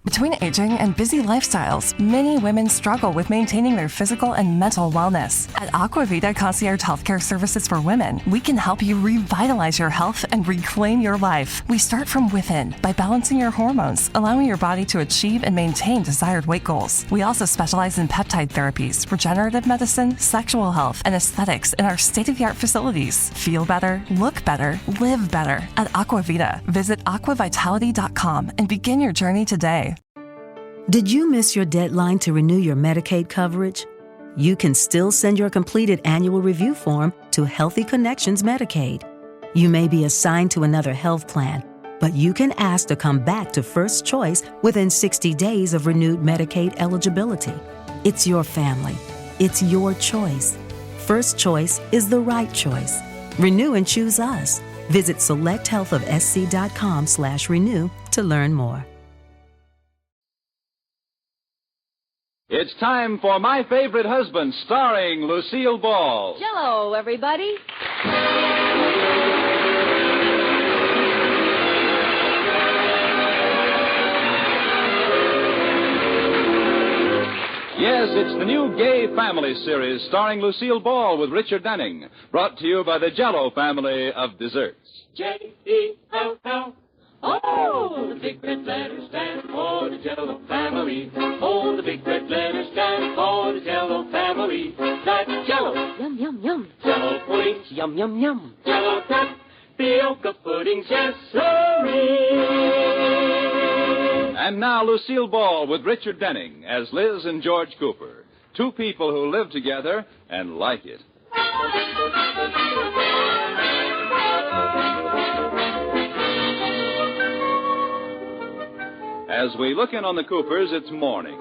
Between aging and busy lifestyles, many women struggle with maintaining their physical and mental wellness. At Aquavita Concierge Healthcare Services for Women, we can help you revitalize your health and reclaim your life. We start from within by balancing your hormones, allowing your body to achieve and maintain desired weight goals. We also specialize in peptide therapies, regenerative medicine, sexual health, and aesthetics in our state-of-the-art facilities. Feel better, look better, live better at Aquavita. Visit aquavitality.com and begin your journey today. Did you miss your deadline to renew your Medicaid coverage? You can still send your completed annual review form to Healthy Connections Medicaid. You may be assigned to another health plan, but you can ask to come back to First Choice within 60 days of renewed Medicaid eligibility. It's your family. It's your choice. First Choice is the right choice. Renew and choose us. Visit selecthealthofsc.com/renew to learn more. It's time for My Favorite Husband, starring Lucille Ball. Hello, everybody. Yes, it's the new Gay Family series starring Lucille Ball with Richard Denning, brought to you by the Jell-O family of desserts. J-E-L-L. Oh, the big red letters stand for the Jell-O family. Oh, the big red letters stand for the Jell-O family. That's Jell-O. Yum, yum, yum. Jell-O puddings. Yum, yum, yum. Jell-O tapioca puddings. Yes, sirree. And now Lucille Ball with Richard Denning as Liz and George Cooper, two people who live together and like it. As we look in on the Coopers, it's morning,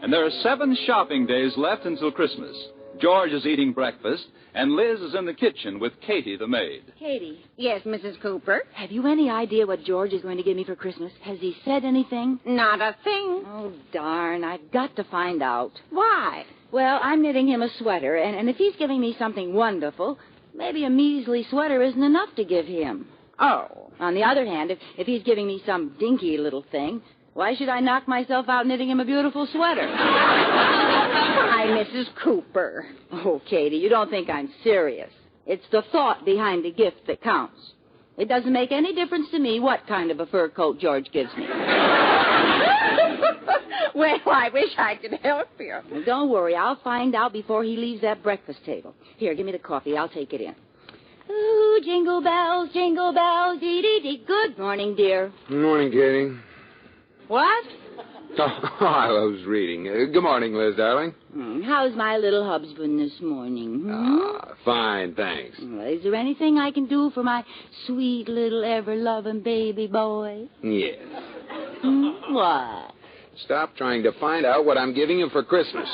and there are 7 shopping days left until Christmas. George is eating breakfast, and Liz is in the kitchen with Katie, the maid. Katie, Yes, Mrs. Cooper. have you any idea what George is going to give me for Christmas? Has he said anything? Not a thing. Oh, darn. I've got to find out. Why? Well, I'm knitting him a sweater, and if he's giving me something wonderful, maybe a measly sweater isn't enough to give him. Oh. On the other hand, if he's giving me some dinky little thing, why should I knock myself out knitting him a beautiful sweater? Why, Mrs. Cooper. Oh, Katie, you don't think I'm serious. It's the thought behind the gift that counts. It doesn't make any difference to me what kind of a fur coat George gives me. Well, I wish I could help you. Well, don't worry. I'll find out before he leaves that breakfast table. Here, give me the coffee. I'll take it in. Ooh, jingle bells, dee-dee-dee. Good morning, dear. Good morning, Katie. What? Oh, I was reading. Good morning, Liz, darling. How's my little husband this morning? Fine, thanks. Well, is there anything I can do for my sweet little ever-loving baby boy? Yes. What? Stop trying to find out what I'm giving him for Christmas.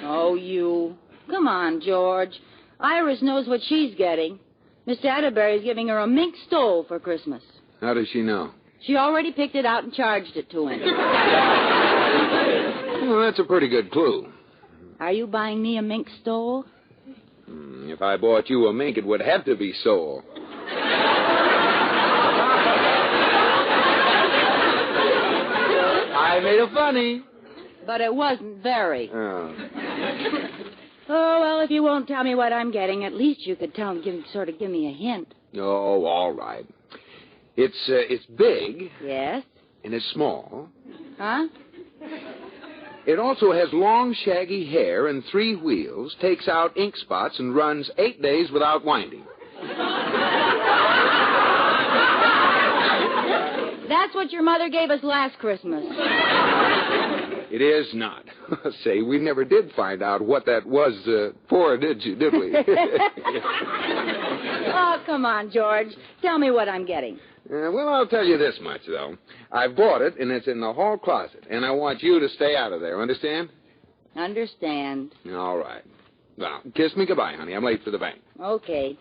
Oh, you. Come on, George. Iris knows what she's getting. Mr. Atterbury's giving her a mink stole for Christmas. How does she know? She already picked it out and charged it to him. Well, that's a pretty good clue. Are you buying me a mink stole? If I bought you a mink, it would have to be sole. I made a funny. But it wasn't very. Oh. Oh, well, if you won't tell me what I'm getting, at least you could give me a hint. Oh, all right. It's big. Yes? And it's small. Huh? It also has long, shaggy hair and 3 wheels, takes out ink spots, and runs 8 days without winding. That's what your mother gave us last Christmas. It is not. Say, we never did find out what that was for, did we? Oh, come on, George. Tell me what I'm getting. Well, I'll tell you this much, though. I bought it, and it's in the hall closet, and I want you to stay out of there. Understand? Understand. All right. Well, kiss me goodbye, honey. I'm late for the bank. Okay.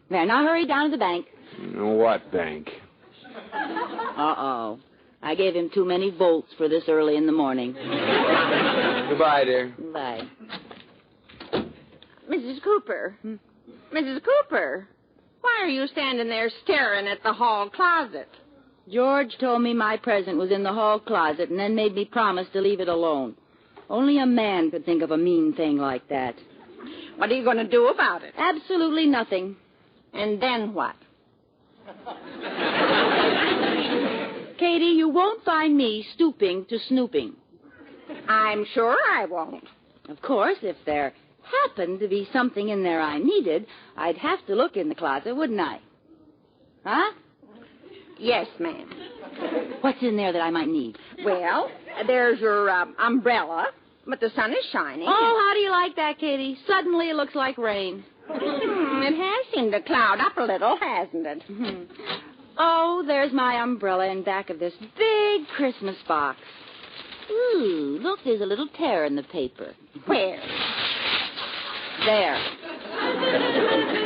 There, now hurry down to the bank. What bank? Uh-oh. I gave him too many volts for this early in the morning. Goodbye, dear. Bye. Mrs. Cooper. Mrs. Cooper, why are you standing there staring at the hall closet? George told me my present was in the hall closet and then made me promise to leave it alone. Only a man could think of a mean thing like that. What are you going to do about it? Absolutely nothing. And then what? Katie, you won't find me stooping to snooping. I'm sure I won't. Of course, if there happened to be something in there I needed, I'd have to look in the closet, wouldn't I? Huh? Yes, ma'am. What's in there that I might need? Well, there's your umbrella, but the sun is shining. Oh, how do you like that, Katie? Suddenly it looks like rain. It has seemed to cloud up a little, hasn't it? Oh, there's my umbrella in back of this big Christmas box. Ooh, look, there's a little tear in the paper. Where? There.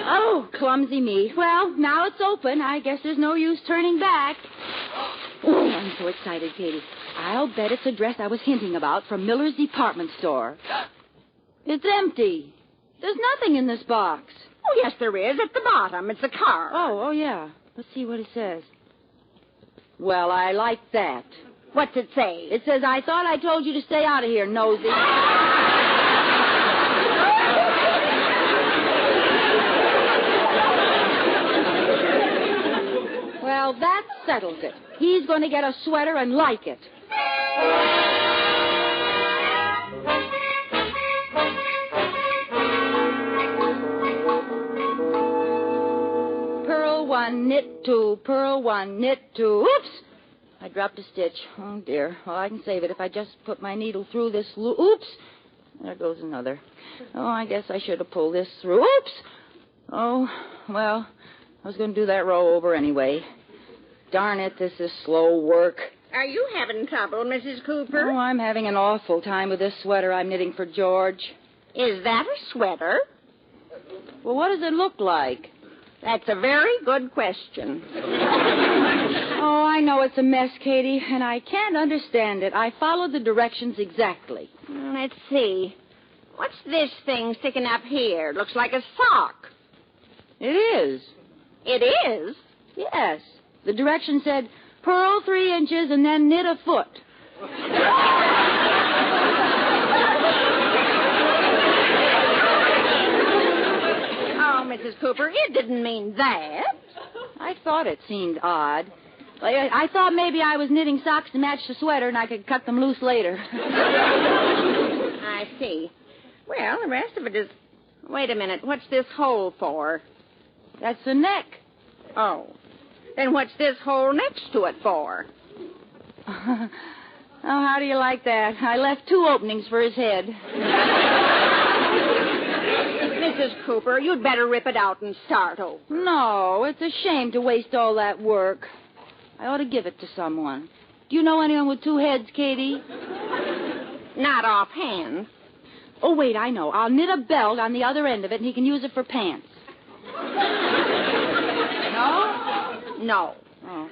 Oh, clumsy me. Well, now it's open. I guess there's no use turning back. Oh, I'm so excited, Katie. I'll bet it's a dress I was hinting about from Miller's department store. It's empty. There's nothing in this box. Oh, yes, there is. At the bottom. It's a card. Oh, yeah. Let's see what it says. Well, I like that. What's it say? It says, I thought I told you to stay out of here, nosy. Well, that settles it. He's going to get a sweater and like it. Purl one, knit two, purl one, knit two. Oops! I dropped a stitch. Oh, dear. Well, I can save it if I just put my needle through this loop. Oops! There goes another. Oh, I guess I should have pulled this through. Oops! Oh, well, I was going to do that row over anyway. Darn it, this is slow work. Are you having trouble, Mrs. Cooper? Oh, I'm having an awful time with this sweater I'm knitting for George. Is that a sweater? Well, what does it look like? That's a very good question. Oh, I know it's a mess, Katie, and I can't understand it. I followed the directions exactly. Let's see. What's this thing sticking up here? Looks like a sock. It is. It is? Yes. The direction said, purl 3 inches and then knit a foot. Oh, Mrs. Cooper, it didn't mean that. I thought it seemed odd. I thought maybe I was knitting socks to match the sweater and I could cut them loose later. I see. Well, the rest of it is... Wait a minute. What's this hole for? That's the neck. Oh. Then what's this hole next to it for? Oh, how do you like that? I left 2 openings for his head. Mrs. Cooper, you'd better rip it out and start over. No, it's a shame to waste all that work. I ought to give it to someone. Do you know anyone with 2 heads, Katie? Not offhand. Oh, wait, I know. I'll knit a belt on the other end of it, and he can use it for pants. No? No. Oh,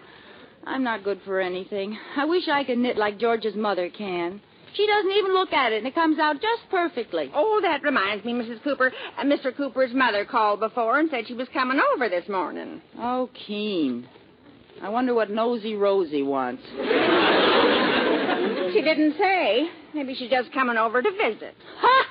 I'm not good for anything. I wish I could knit like George's mother can. She doesn't even look at it, and it comes out just perfectly. Oh, that reminds me, Mrs. Cooper. Mr. Cooper's mother called before and said she was coming over this morning. Oh, Keen. I wonder what Nosy Rosie wants. She didn't say. Maybe she's just coming over to visit. Ha!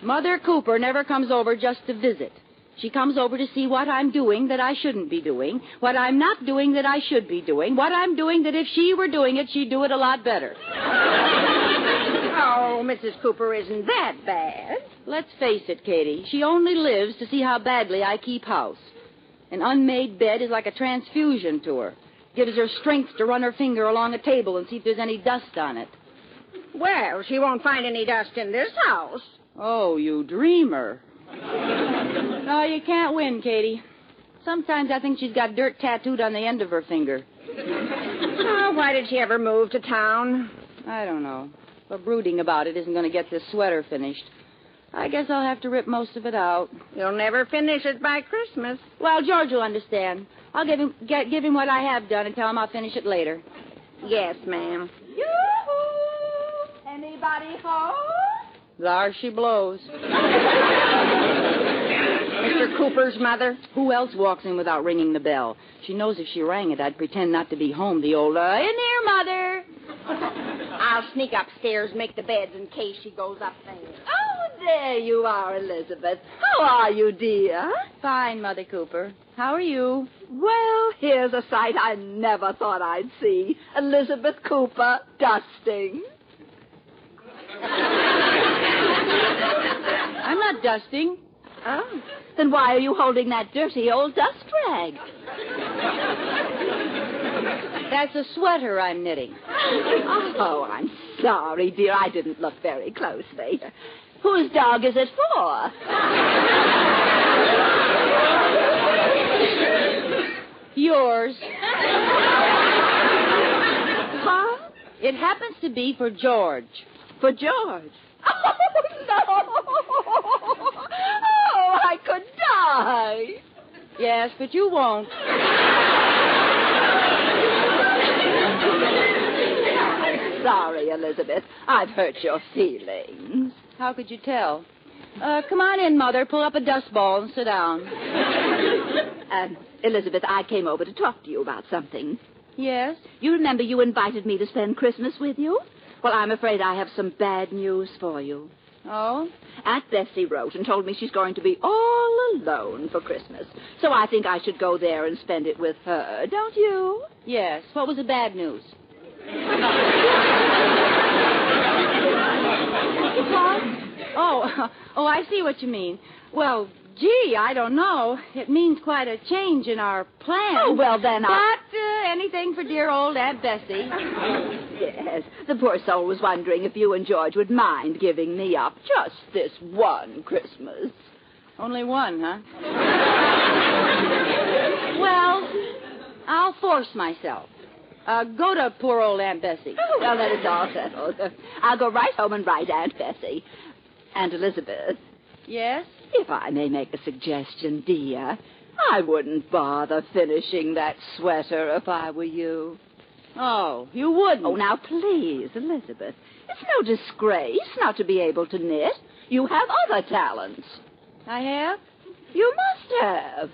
Mother Cooper never comes over just to visit. She comes over to see what I'm doing that I shouldn't be doing, what I'm not doing that I should be doing, what I'm doing that if she were doing it, she'd do it a lot better. Oh, Mrs. Cooper isn't that bad. Let's face it, Katie. She only lives to see how badly I keep house. An unmade bed is like a transfusion to her. Gives her strength to run her finger along a table and see if there's any dust on it. Well, she won't find any dust in this house. Oh, you dreamer. No, you can't win, Katie. Sometimes I think she's got dirt tattooed on the end of her finger. Oh, why did she ever move to town? I don't know. But brooding about it isn't going to get this sweater finished. I guess I'll have to rip most of it out. You'll never finish it by Christmas. Well, George will understand. I'll give him what I have done and tell him I'll finish it later. Yes, ma'am. Yoo-hoo! Anybody home? There she blows. Mr. Cooper's mother? Who else walks in without ringing the bell? She knows if she rang it, I'd pretend not to be home. The old, in here, Mother. I'll sneak upstairs, make the beds in case she goes up there. Oh, there you are, Elizabeth. How are you, dear? Fine, Mother Cooper. How are you? Well, here's a sight I never thought I'd see. Elizabeth Cooper dusting. I'm not dusting. Oh. Then why are you holding that dirty old dust rag? That's a sweater I'm knitting. Oh, I'm sorry, dear. I didn't look very closely. Whose dog is it for? Yours. Huh? It happens to be for George. For George? Oh, no! Oh, I could die. Yes, but you won't. I'm sorry, Elizabeth. I've hurt your feelings. How could you tell? Come on in, Mother. Pull up a dust ball and sit down. Elizabeth, I came over to talk to you about something. Yes? You remember you invited me to spend Christmas with you? Well, I'm afraid I have some bad news for you. Oh? Aunt Bessie wrote and told me she's going to be all alone for Christmas. So I think I should go there and spend it with her. Don't you? Yes. What was the bad news? What? Oh, I see what you mean. Well, gee, I don't know. It means quite a change in our plans. Oh, well, then But anything for dear old Aunt Bessie. Yes. The poor soul was wondering if you and George would mind giving me up just this one Christmas. Only one, huh? Well, I'll force myself. Go to poor old Aunt Bessie. Oh, well, then it's all settled. I'll go right home and write Aunt Bessie. Aunt Elizabeth. Yes? If I may make a suggestion, dear, I wouldn't bother finishing that sweater if I were you. Oh, you wouldn't? Oh, now, please, Elizabeth. It's no disgrace not to be able to knit. You have other talents. I have? You must have.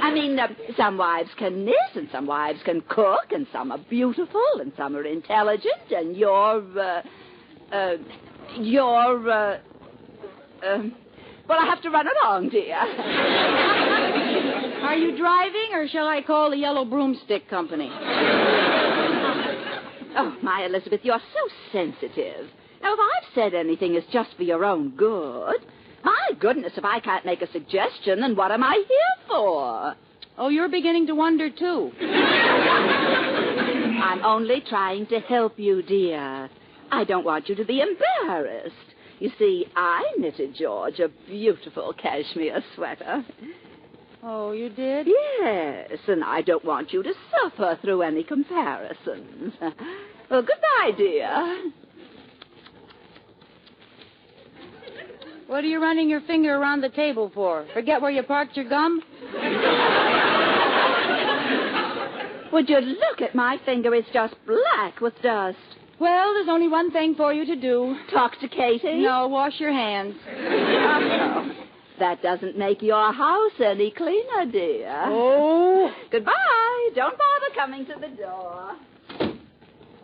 I mean, some wives can knit, and some wives can cook, and some are beautiful, and some are intelligent, and you're, well, I have to run along, dear. Are you driving, or shall I call the Yellow Broomstick Company? Oh, my Elizabeth, you're so sensitive. Now, if I've said anything, it's just for your own good. My goodness, if I can't make a suggestion, then what am I here for? Oh, you're beginning to wonder, too. I'm only trying to help you, dear. I don't want you to be embarrassed. You see, I knitted George a beautiful cashmere sweater. Oh, you did? Yes, and I don't want you to suffer through any comparisons. Well, goodbye, dear. What are you running your finger around the table for? Forget where you parked your gum? Would you look at my finger? It's just black with dust. Well, there's only one thing for you to do. Talk to Katie? No, wash your hands. Oh, that doesn't make your house any cleaner, dear. Oh. Goodbye. Don't bother coming to the door.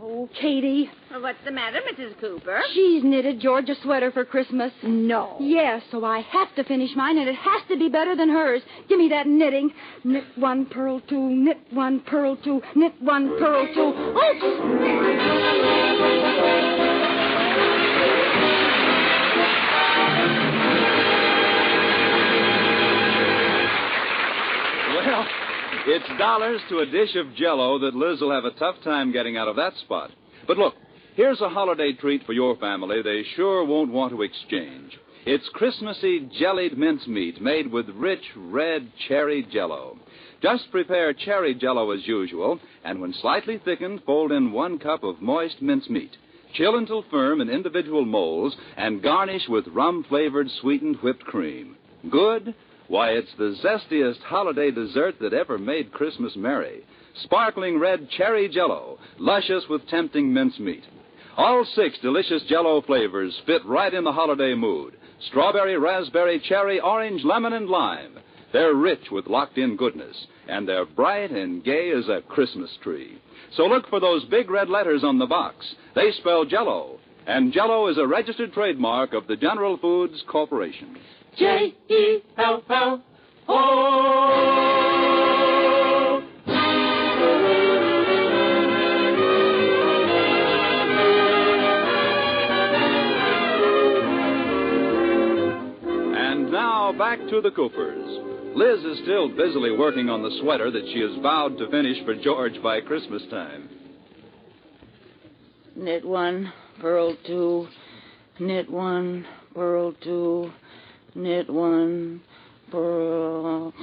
Oh, Katie. Well, what's the matter, Mrs. Cooper? She's knitted George a sweater for Christmas. No. Yes, so I have to finish mine, and it has to be better than hers. Give me that knitting. Knit one, purl two, knit one, purl two, knit one, purl two. Oops! Well, it's dollars to a dish of Jell-O that Liz will have a tough time getting out of that spot. But look, here's a holiday treat for your family they sure won't want to exchange. It's Christmassy jellied mincemeat made with rich red cherry Jell-O. Just prepare cherry Jell-O as usual, and when slightly thickened, fold in 1 cup of moist mincemeat. Chill until firm in individual molds, and garnish with rum-flavored sweetened whipped cream. Good? Why, it's the zestiest holiday dessert that ever made Christmas merry. Sparkling red cherry Jell-O, luscious with tempting mincemeat. All 6 delicious Jell-O flavors fit right in the holiday mood. Strawberry, raspberry, cherry, orange, lemon, and lime. They're rich with locked-in goodness, and they're bright and gay as a Christmas tree. So look for those big red letters on the box. They spell Jell-O, and Jell-O is a registered trademark of the General Foods Corporation. Jell-O. And now back to the Coopers. Liz is still busily working on the sweater that she has vowed to finish for George by Christmas time. Knit 1, purl 2, knit 1, purl 2, knit 1, purl...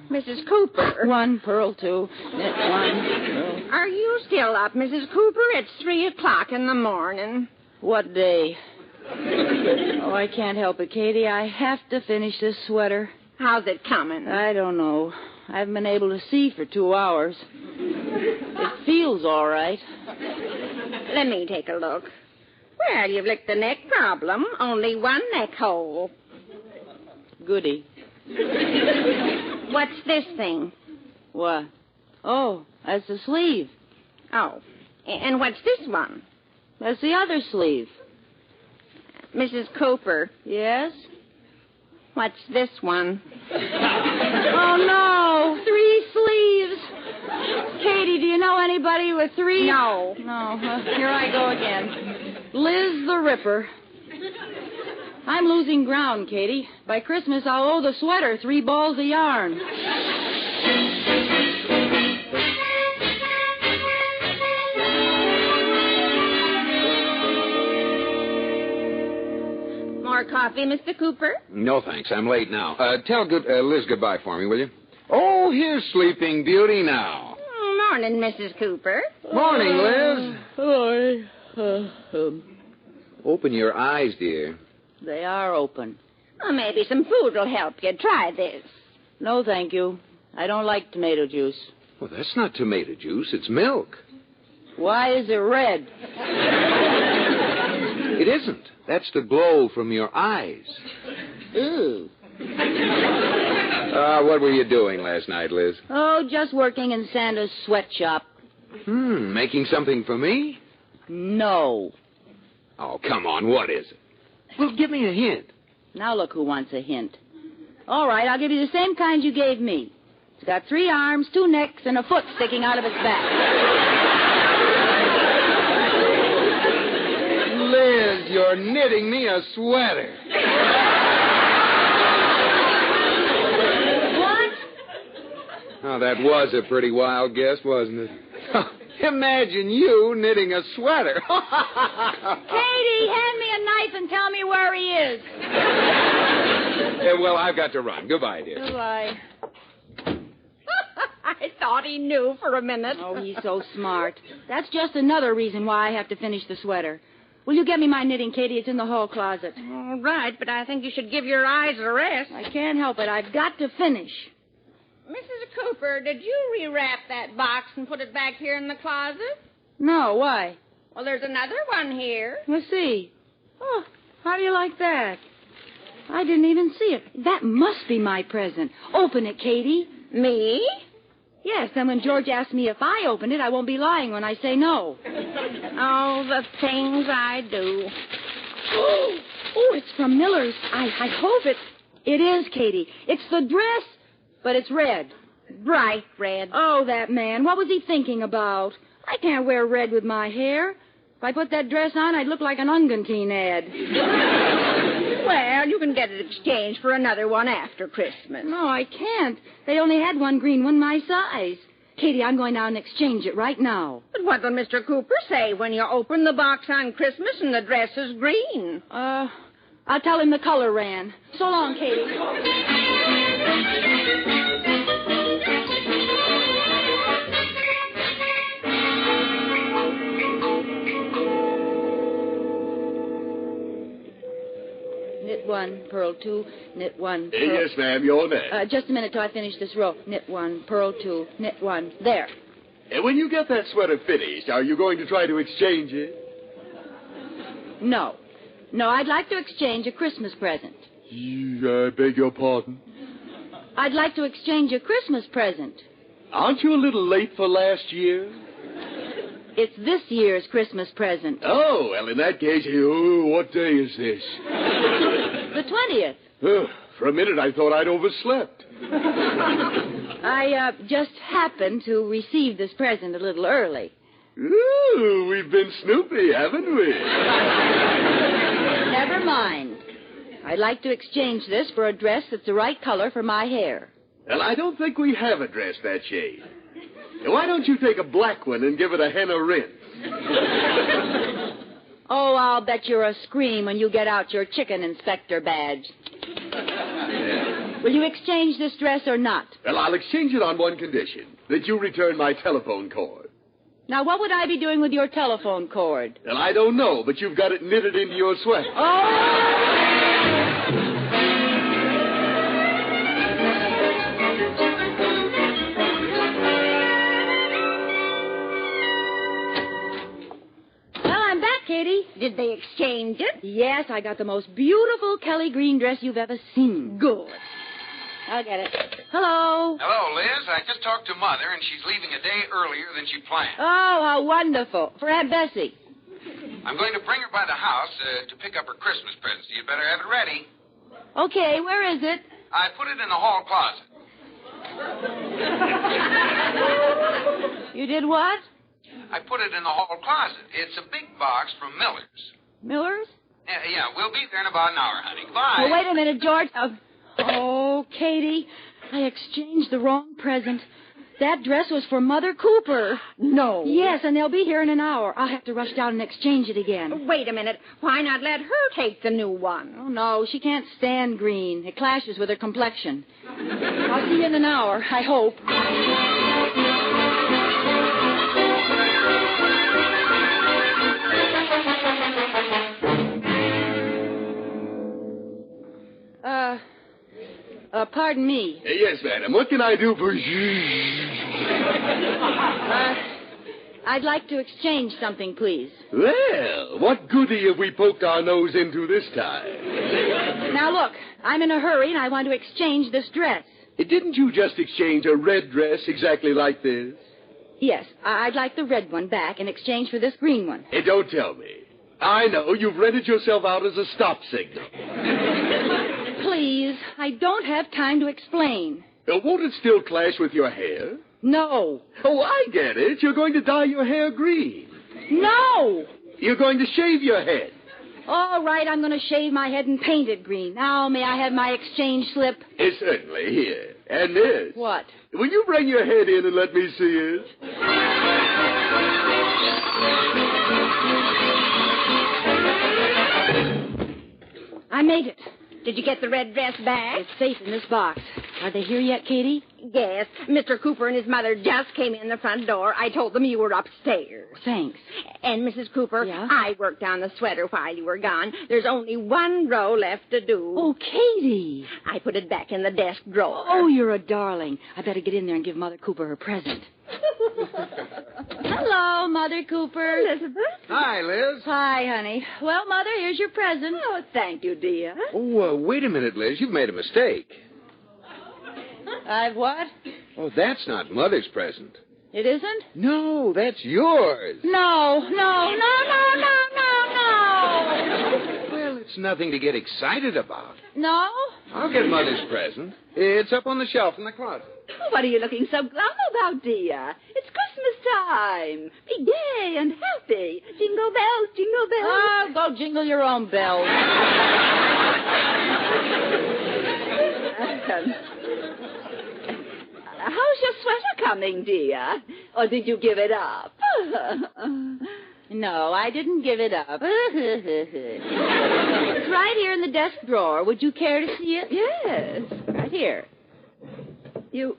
Mrs. Cooper. 1, purl 2, knit 1, purl... Are you still up, Mrs. Cooper? It's 3 o'clock in the morning. What day? Oh, I can't help it, Katie. I have to finish this sweater. How's it coming? I don't know. I haven't been able to see for 2 hours. It feels all right. Let me take a look. Well, you've licked the neck problem. Only one neck hole. Goody. What's this thing? What? Oh, that's the sleeve. Oh. And what's this one? That's the other sleeve. Mrs. Cooper, Yes? what's this one? Oh, no. 3 sleeves. Katie, do you know anybody with 3? No. No. Here I go again. Liz the Ripper. I'm losing ground, Katie. By Christmas, I'll owe the sweater 3 balls of yarn. More coffee, Mr. Cooper? No, thanks. I'm late now. Tell Liz goodbye for me, will you? Oh, here's Sleeping Beauty now. Morning, Mrs. Cooper. Morning, Liz. Sorry. Open your eyes, dear. They are open. Well, maybe some food will help you. Try this. No, thank you. I don't like tomato juice. Well, that's not tomato juice. It's milk. Why is it red? It isn't. That's the glow from your eyes. Ew. What were you doing last night, Liz? Oh, just working in Santa's sweatshop. Making something for me? No. Oh, come on. What is it? Well, give me a hint. Now look who wants a hint. All right, I'll give you the same kind you gave me. It's got 3 arms, 2 necks, and a foot sticking out of its back. Liz, you're knitting me a sweater. What? Oh, that was a pretty wild guess, wasn't it? Imagine you knitting a sweater. Katie, hand me a knife and tell me where he is. Well, I've got to run. Goodbye, dear. Goodbye. I thought he knew for a minute. Oh, he's so smart. That's just another reason why I have to finish the sweater. Will you get me my knitting, Katie? It's in the hall closet. All right, but I think you should give your eyes a rest. I can't help it. I've got to finish. Mrs. Cooper, did you rewrap that box and put it back here in the closet? No, why? Well, there's another one here. Let's see. Oh, how do you like that? I didn't even see it. That must be my present. Open it, Katie. Me? Yes, then when George asks me if I opened it, I won't be lying when I say no. Oh, the things I do. Oh, it's from Miller's. I hope it is, Katie. It's the dress, but it's red. Bright red. Oh, that man. What was he thinking about? I can't wear red with my hair. If I put that dress on, I'd look like an Ungantine ad. Well, you can get it exchanged for another one after Christmas. No, I can't. They only had one green one my size. Katie, I'm going down and exchange it right now. But what will Mr. Cooper say when you open the box on Christmas and the dress is green? I'll tell him the color ran. So long, Katie. Knit 1, purl 2, knit 1, purl... Yes, ma'am, you're next. Just a minute till I finish this row. Knit 1, purl 2, knit 1. There. And when you get that sweater finished, are you going to try to exchange it? No. No, I'd like to exchange a Christmas present. I beg your pardon? I'd like to exchange a Christmas present. Aren't you a little late for last year? It's this year's Christmas present. Oh, well, in that case, what day is this? The 20th. For a minute, I thought I'd overslept. I just happened to receive this present a little early. Ooh, we've been snoopy, haven't we? Never mind. I'd like to exchange this for a dress that's the right color for my hair. Well, I don't think we have a dress that shade. Why don't you take a black one and give it a henna rinse? Oh, I'll bet you're a scream when you get out your chicken inspector badge. Will you exchange this dress or not? Well, I'll exchange it on one condition, that you return my telephone cord. Now, what would I be doing with your telephone cord? Well, I don't know, but you've got it knitted into your sweater. Oh! Katie? Did they exchange it? Yes, I got the most beautiful Kelly green dress you've ever seen. Good. I'll get it. Hello. Hello, Liz. I just talked to Mother, and she's leaving a day earlier than she planned. Oh, how wonderful. For Aunt Bessie. I'm going to bring her by the house to pick up her Christmas presents. You'd better have it ready. Okay, where is it? I put it in the hall closet. You did what? I put it in the hall closet. It's a big box from Miller's. Miller's? Yeah, we'll be there in about an hour, honey. Goodbye. Oh, wait a minute, George. Oh, Katie, I exchanged the wrong present. That dress was for Mother Cooper. No. Yes, and they'll be here in an hour. I'll have to rush down and exchange it again. Wait a minute. Why not let her take the new one? Oh, no, she can't stand green. It clashes with her complexion. I'll see you in an hour, I hope. Pardon me. Yes, madam. What can I do for you? I'd like to exchange something, please. Well, what goodie have we poked our nose into this time? Now, look, I'm in a hurry, and I want to exchange this dress. Didn't you just exchange a red dress exactly like this? Yes, I'd like the red one back in exchange for this green one. Hey, don't tell me. I know you've rented yourself out as a stop signal. Please, I don't have time to explain. Won't it still clash with your hair? No. Oh, I get it. You're going to dye your hair green. No! You're going to shave your head. All right, I'm going to shave my head and paint it green. Now, may I have my exchange slip? Certainly. Here. And this. What? Will you bring your head in and let me see it? I made it. Did you get the red dress back? It's safe in this box. Are they here yet, Katie? Yes. Mr. Cooper and his mother just came in the front door. I told them you were upstairs. Thanks. And, Mrs. Cooper, Yeah? I worked on the sweater while you were gone. There's only one row left to do. Oh, Katie. I put it back in the desk drawer. Oh, you're a darling. I better get in there and give Mother Cooper her present. Hello, Mother Cooper. Elizabeth? Hi, Liz. Hi, honey. Well, Mother, here's your present. Oh, thank you, dear. Oh, wait a minute, Liz. You've made a mistake. I've what? Oh, that's not Mother's present. It isn't? No, that's yours. No. Well, it's nothing to get excited about. No? I'll get Mother's present. It's up on the shelf in the closet. What are you looking so glum about, dear? It's Christmas time. Be gay and happy. Jingle bells, jingle bells. Oh, go jingle your own bells. How's your sweater coming, dear? Or did you give it up? No, I didn't give it up. It's right here in the desk drawer. Would you care to see it? Yes. Right here. You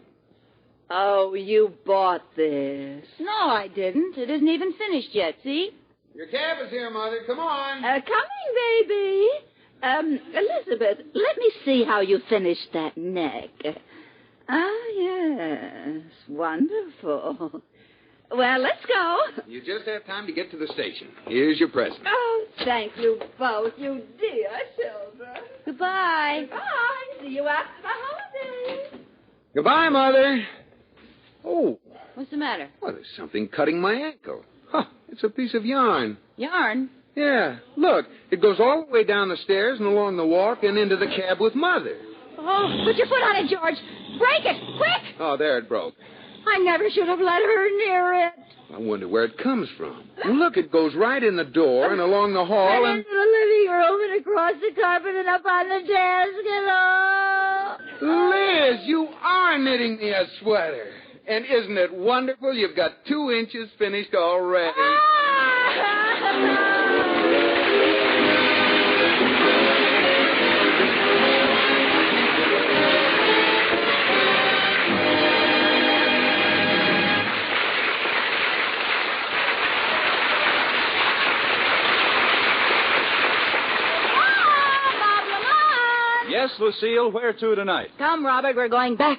bought this. No, I didn't. It isn't even finished yet, see? Your cab is here, Mother. Come on. Coming, baby. Elizabeth, let me see how you finished that neck. Ah, yes. Wonderful. Well, let's go. You just have time to get to the station. Here's your present. Oh, thank you both, you dear children. Goodbye. Bye. See you after the holidays. Goodbye, Mother. Oh, What's the matter? well, there's something cutting my ankle. Huh, it's a piece of yarn. Yarn? Yeah, look, it goes all the way down the stairs and along the walk and into the cab with Mother. Oh, put your foot on it, George. Break it, quick! Oh, there it broke. I never should have let her near it. I wonder where it comes from. Look, it goes right in the door and along the hall And and... into the living room and across the carpet and up on the desk and all. Liz, you are knitting me a sweater. And isn't it wonderful? You've got 2 inches finished already. Yes, Lucille, where to tonight? Come, Robert, we're going back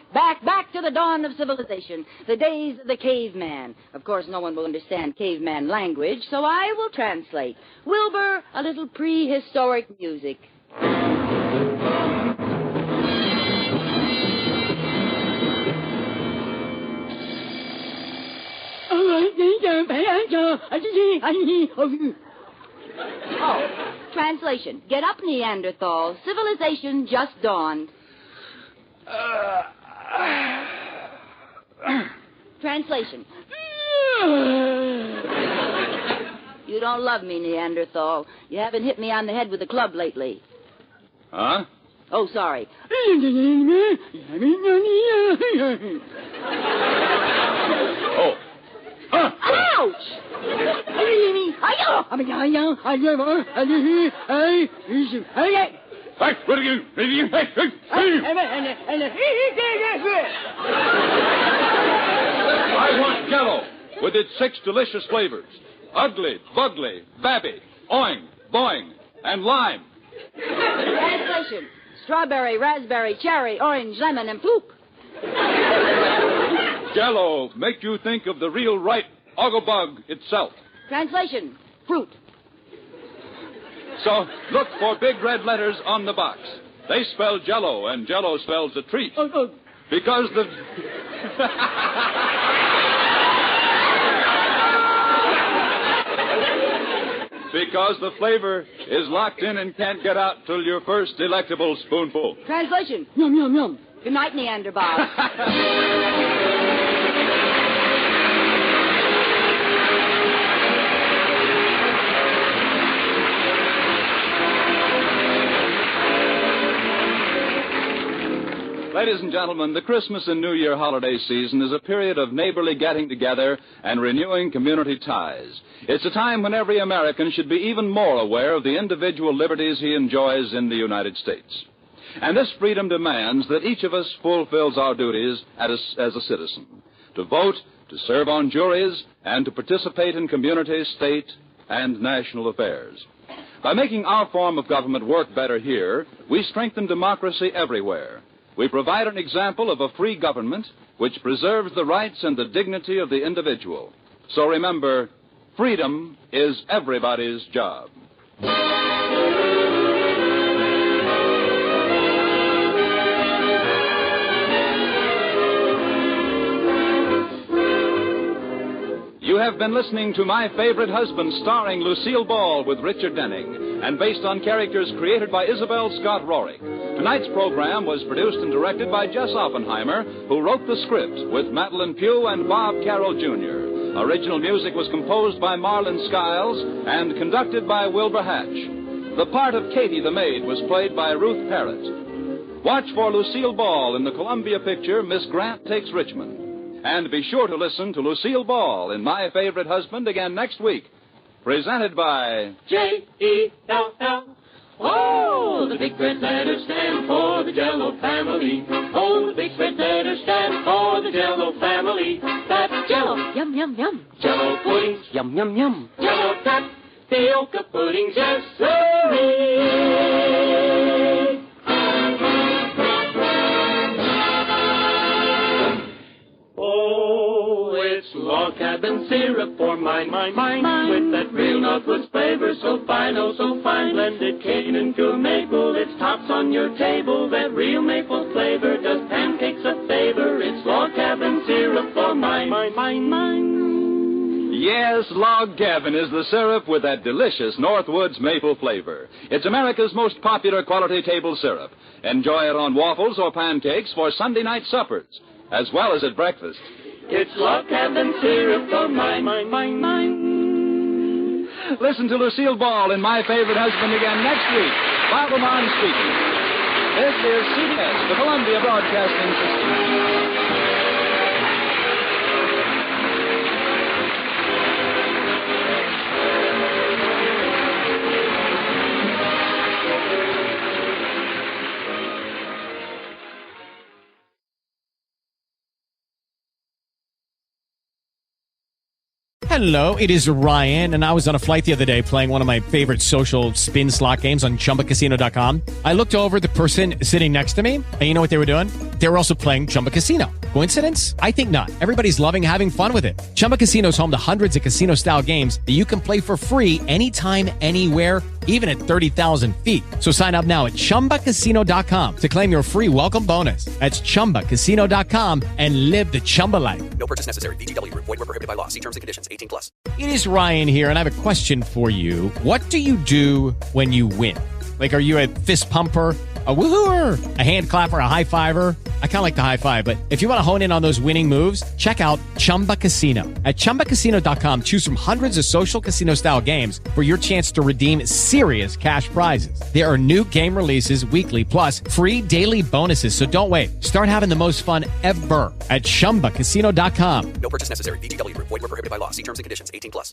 to the dawn of civilization, the days of the caveman. Of course, no one will understand caveman language, so I will translate. Wilbur, a little prehistoric music. Oh, translation. Get up, Neanderthal. Civilization just dawned. Translation. You don't love me, Neanderthal. You haven't hit me on the head with a club lately. Huh? Oh, sorry. Oh. Huh? Ouch! Hey, what are you? I want Jell-O with its 6 delicious flavors. Ugly, bugly, babby, oing, boing, and lime. Translation. Strawberry, raspberry, cherry, orange, lemon, and poop. Jell-O make you think of the real right Oggabug itself. Translation. Fruit. So look for big red letters on the box. They spell Jell-O, and Jell-O spells a treat. Because the... Because the flavor is locked in and can't get out till your first delectable spoonful. Translation. Yum, yum, yum. Good night, Neanderthal. Ladies and gentlemen, the Christmas and New Year holiday season is a period of neighborly getting together and renewing community ties. It's a time when every American should be even more aware of the individual liberties he enjoys in the United States. And this freedom demands that each of us fulfills our duties as a citizen, to vote, to serve on juries, and to participate in community, state, and national affairs. By making our form of government work better here, we strengthen democracy everywhere. We provide an example of a free government which preserves the rights and the dignity of the individual. So remember, freedom is everybody's job. You have been listening to My Favorite Husband, starring Lucille Ball with Richard Denning, and based on characters created by Isabel Scott Rorick. Tonight's program was produced and directed by Jess Oppenheimer, who wrote the script with Madeline Pugh and Bob Carroll, Jr. Original music was composed by Marlon Skiles and conducted by Wilbur Hatch. The part of Katie the maid was played by Ruth Parrott. Watch for Lucille Ball in the Columbia picture Miss Grant Takes Richmond. And be sure to listen to Lucille Ball in My Favorite Husband again next week. Presented by Jell. Oh, the big red letters stand for the Jell-O family. Oh, the big red letters stand for the Jell-O family. That's Jell-O. Yum, yum, yum. Jell-O puddings. Yum, yum, yum. Jell-O tapioca puddings. Yes, sirree. Oh, it's long log cabin syrup for mine. With that real Northwoods flavor, so fine, oh so fine. Blended cane and pure maple, it's tops on your table. That real maple flavor does pancakes a favor. It's log cabin syrup for mine. Yes, Log Cabin is the syrup with that delicious Northwoods maple flavor. It's America's most popular quality table syrup. Enjoy it on waffles or pancakes for Sunday night suppers, as well as at breakfast. It's Log Cabin syrup for mine. Listen to Lucille Ball in My Favorite Husband again next week. Bob Lamont speaking. This is CBS, the Columbia Broadcasting System. Hello, it is Ryan, and I was on a flight the other day playing one of my favorite social spin slot games on ChumbaCasino.com. I looked over at the person sitting next to me, and you know what they were doing? They were also playing Chumba Casino. Coincidence? I think not. Everybody's loving having fun with it. Chumba Casino is home to hundreds of casino-style games that you can play for free anytime, anywhere, even at 30,000 feet. So sign up now at ChumbaCasino.com to claim your free welcome bonus. That's ChumbaCasino.com and live the Chumba life. No purchase necessary. VGW. Void where prohibited by law. See terms and conditions. 18+. It is Ryan here, and I have a question for you. What do you do when you win? Like, are you a fist pumper, a woohooer, a hand clapper, a high fiver? I kind of like the high five, but if you want to hone in on those winning moves, check out Chumba Casino. At ChumbaCasino.com, choose from hundreds of social casino-style games for your chance to redeem serious cash prizes. There are new game releases weekly, plus free daily bonuses, so don't wait. Start having the most fun ever at ChumbaCasino.com. No purchase necessary. VGW. Void where prohibited by law. See terms and conditions. 18+.